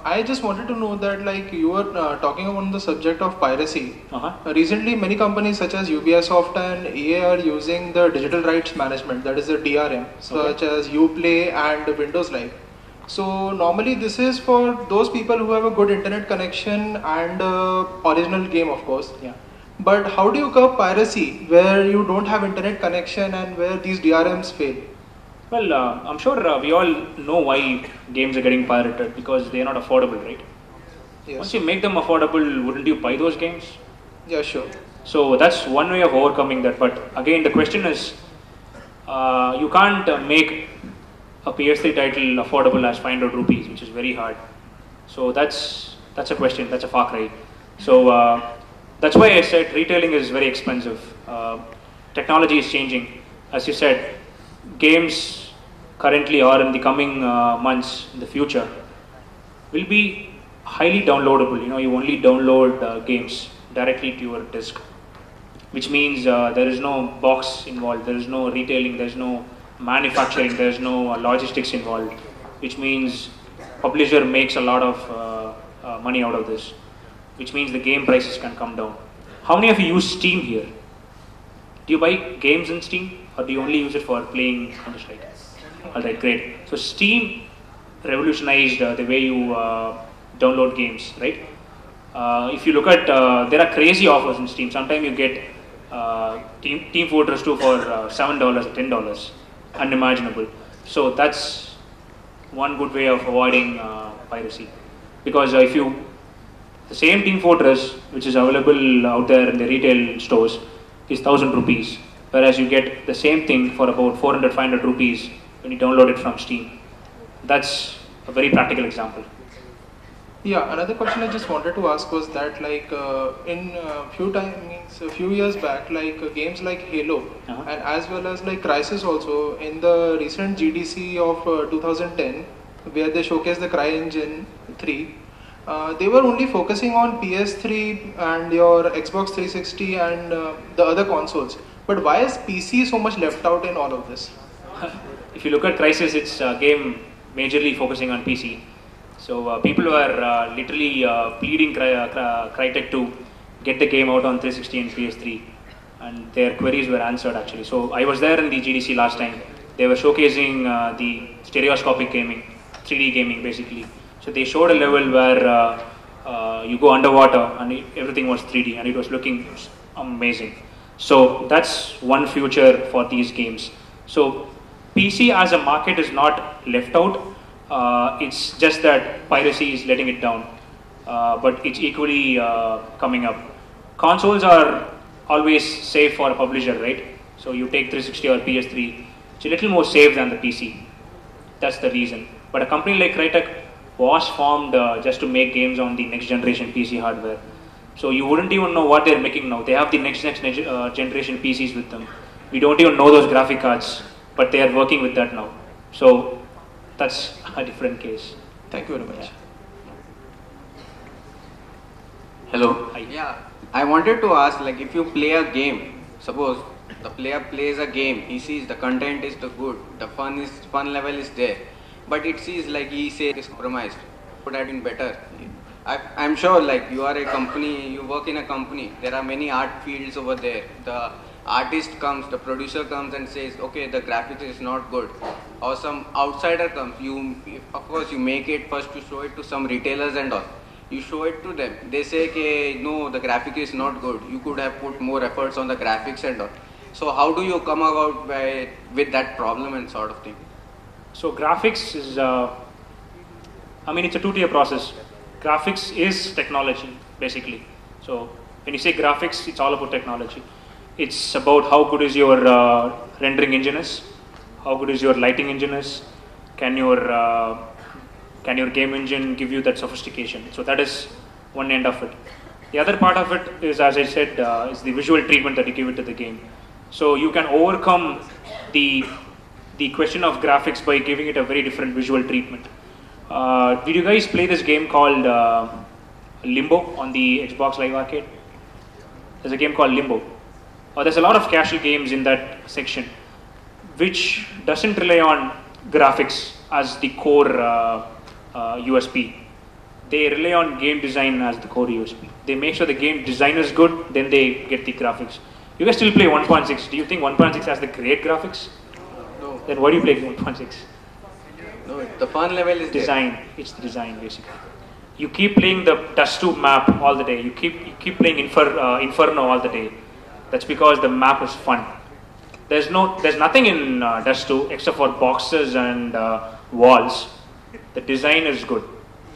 I just wanted to know that, like, you were talking on the subject of piracy. Uh-huh. Recently, many companies such as Ubisoft and EA are using the digital rights management, that is the DRM, such as Uplay and Windows Live. So normally this is for those people who have a good internet connection and original game, of course. Yeah. But how do you curb piracy where you don't have internet connection and where these DRMs fail? Well, I'm sure we all know why games are getting pirated, because they are not affordable, right? Yes. Once you make them affordable, wouldn't you buy those games? Yeah, sure. So that's one way of overcoming that. But again, the question is, you can't make a PS3 title affordable as 500 rupees, which is very hard. So that's a question. That's a far cry. So that's why I said retailing is very expensive. Technology is changing, as you said. Games currently or in the coming months, in the future, will be highly downloadable. You know, you only download games directly to your disk, which means there is no box involved, there is no retailing, there is no manufacturing, there is no logistics involved, which means publisher makes a lot of money out of this, which means the game prices can come down. How many of you use Steam here? Do you buy games in Steam, or do you only use it for playing Counter-Strike? Alright, great. So Steam revolutionized the way you download games, right? If you look at, there are crazy offers in Steam. Sometimes you get Team Fortress 2 for $7 or $10, unimaginable. So that's one good way of avoiding piracy. Because if you, the same Team Fortress, which is available out there in the retail stores, is 1000 rupees, whereas you get the same thing for about 400, 500 rupees when you download it from Steam. That's a very practical example. Yeah, another question I just wanted to ask was that, like, in a few years back, like games like Halo and as well as like Crysis also, in the recent GDC of 2010, where they showcased the CryEngine 3, they were only focusing on PS3 and your Xbox 360 and the other consoles. But why is PC so much left out in all of this? If you look at Crysis, it's a game majorly focusing on PC. So people were literally pleading Crytek to get the game out on 360 and PS3, and their queries were answered actually. So I was there in the GDC last time. They were showcasing the stereoscopic gaming, 3D gaming basically. So they showed a level where you go underwater and everything was 3D and it was looking amazing. So that's one future for these games. So PC as a market is not left out. It's just that piracy is letting it down, but it's equally coming up. Consoles are always safe for a publisher, right? So you take 360 or PS3, it's a little more safe than the PC. That's the reason. But a company like Crytek was formed just to make games on the next generation PC hardware. So you wouldn't even know what they're making now. They have the next generation PCs with them. We don't even know those graphic cards, but they are working with that now. So that's a different case. Thank you very much. Hello. Hi. Yeah, I wanted to ask, like, if you play a game, suppose the player plays a game, he sees the content is the good, the fun level is there, but it sees like he says it's compromised. Could have been better. I'm sure, like, you are a company, you work in a company. There are many art fields over there. The artist comes, the producer comes and says, okay, the graphics is not good, or some outsider comes. Of course, you make it first to show it to some retailers and all. You show it to them. They say, okay, no, the graphic is not good. You could have put more efforts on the graphics and all. So how do you come about with that problem and sort of thing? So graphics is, it's a two-tier process. Graphics is technology, basically. So when you say graphics, it's all about technology. It's about how good is your rendering engine is, how good is your lighting engine is, can your game engine give you that sophistication. So that is one end of it. The other part of it is, as I said, is the visual treatment that you give it to the game. So you can overcome the question of graphics by giving it a very different visual treatment. Did you guys play this game called Limbo on the Xbox Live Arcade? There's a game called Limbo. There's a lot of casual games in that section, which doesn't rely on graphics as the core USP. they rely on game design as the core USP. They make sure the game design is good, then they get the graphics. You guys still play 1.6. Do you think 1.6 has the great graphics? No. Then why do you play 1.6? No, the fun level is Design. It's the design basically. You keep playing the Dust 2 map all the day. You keep playing Inferno all the day. That's because the map is fun. There's nothing in Dust 2 except for boxes and walls. The design is good.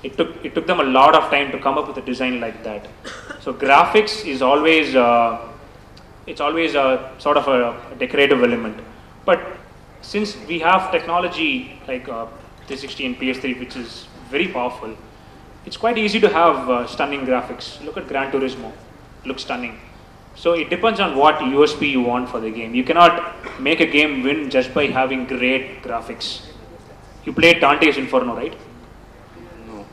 It took them a lot of time to come up with a design like that. So graphics is always it's always a sort of a decorative element. But since we have technology like 360 and PS3, which is very powerful, it's quite easy to have stunning graphics. Look at Gran Turismo, it looks stunning. So it depends on what USP you want for the game. You cannot make a game win just by having great graphics. You played Dante's Inferno, right? No.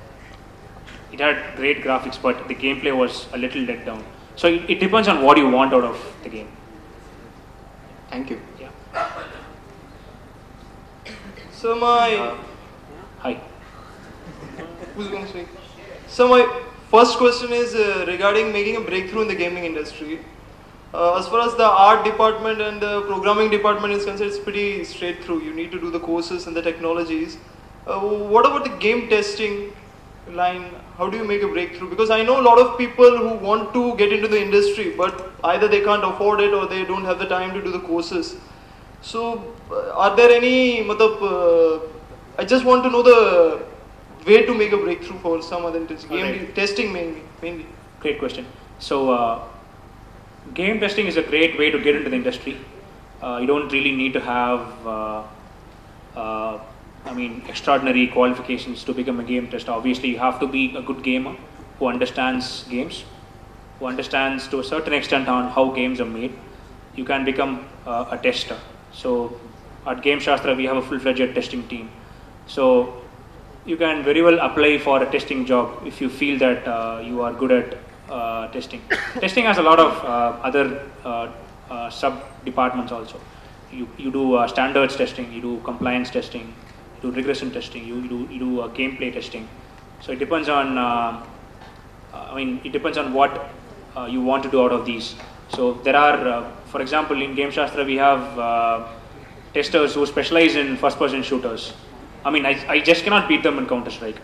It had great graphics, but the gameplay was a little let down. So it depends on what you want out of the game. Thank you. Yeah. So my Hi. who's going to speak? So my first question is regarding making a breakthrough in the gaming industry. As far as the art department and the programming department is concerned, it's pretty straight through. You need to do the courses and the technologies. What about the game testing line? How do you make a breakthrough? Because I know a lot of people who want to get into the industry, but either they can't afford it or they don't have the time to do the courses. So, are there any, I just want to know the way to make a breakthrough for some other game testing mainly. Great question. So, game testing is a great way to get into the industry. You don't really need to have, extraordinary qualifications to become a game tester. Obviously, you have to be a good gamer who understands games, who understands to a certain extent on how games are made. You can become a tester. So, at Game Shastra, we have a full-fledged testing team. So, you can very well apply for a testing job if you feel that you are good at testing. Testing has a lot of other sub-departments also. You do standards testing, you do compliance testing, you do regression testing, you do gameplay testing. So it depends on, it depends on what you want to do out of these. So there are, for example, in Game Shastra we have testers who specialize in first-person shooters. I just cannot beat them in Counter-Strike.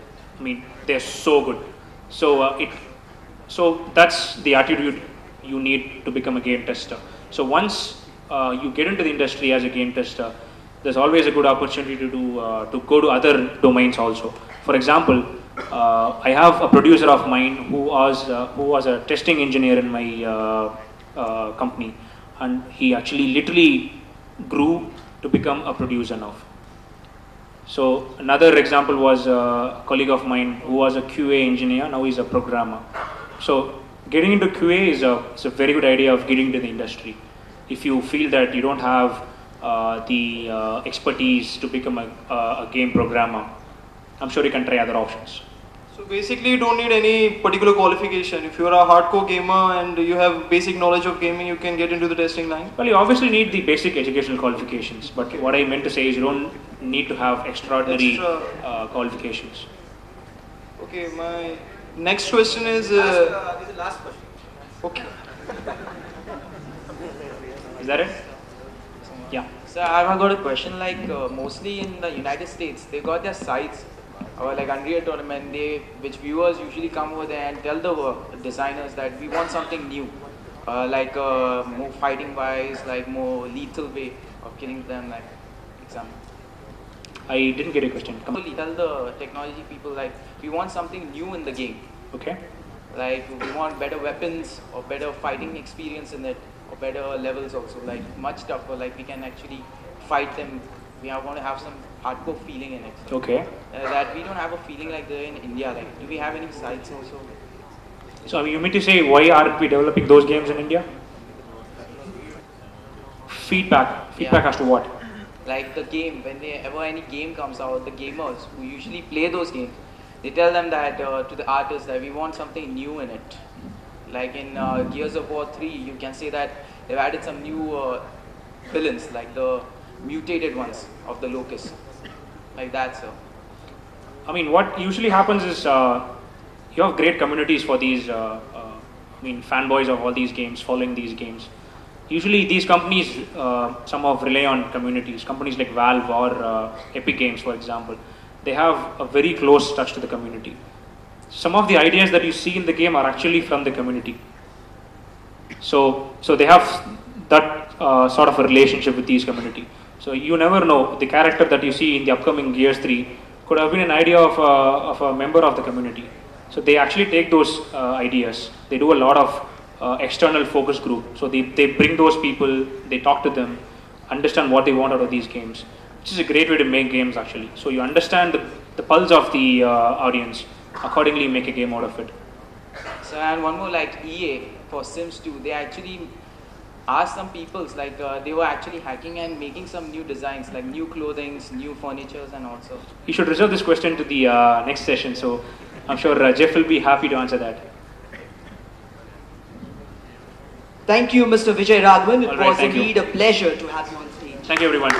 They're so good. So that's the attitude you need to become a game tester. So once you get into the industry as a game tester, there's always a good opportunity to go to other domains also. For example, I have a producer of mine who was a testing engineer in my company, and he actually literally grew to become a producer now. So another example was a colleague of mine who was a QA engineer, now he's a programmer. So getting into QA is a very good idea of getting into the industry. If you feel that you don't have the expertise to become a game programmer, I'm sure you can try other options. So basically you don't need any particular qualification. If you're a hardcore gamer and you have basic knowledge of gaming, you can get into the testing line? Well, you obviously need the basic educational qualifications, but what I meant to say is you don't need to have extraordinary qualifications. Okay, my next question is... this is the last question. Okay. Is that it? Yeah. So I've got a question, like mostly in the United States, they got their sites or like Unreal Tournament, which viewers usually come over there and tell the designers that we want something new, like more fighting wise, like more lethal way of killing them, like example. I didn't get a question. Come on. Tell the technology people like we want something new in the game. Okay. Like we want better weapons or better fighting experience in it, or better levels also, like much tougher, like we can actually fight them. We want to have some hardcore feeling in it. Okay. That we don't have a feeling like there in India. Like, do we have any sites also? So you mean to say why aren't we developing those games in India? Feedback as to what? Like the game, whenever any game comes out, the gamers who usually play those games, they tell them that to the artists that we want something new in it. Like in Gears of War 3, you can say that they've added some new villains, like the mutated ones of the Locust, like that. So I mean, what usually happens is you have great communities for these, fanboys of all these games, following these games. Usually these companies somehow rely on communities. Companies like Valve or Epic Games, for example, they have a very close touch to the community. Some of the ideas that you see in the game are actually from the community. So they have that sort of a relationship with these community. So you never know, the character that you see in the upcoming Gears 3 could have been an idea of a member of the community. So they actually take those ideas. They do a lot of external focus group. So they bring those people, they talk to them, understand what they want out of these games, which is a great way to make games actually. So you understand the pulse of the audience, accordingly make a game out of it. So and one more, like EA for Sims 2, they actually asked some peoples, like they were actually hacking and making some new designs, like new clothings, new furnitures, and also. You should reserve this question to the next session. So I'm sure Jeff will be happy to answer that. Thank you, Mr. Vijay Raghavan. It All right, was thank you. indeed a pleasure to have you on stage. Thank you, everyone.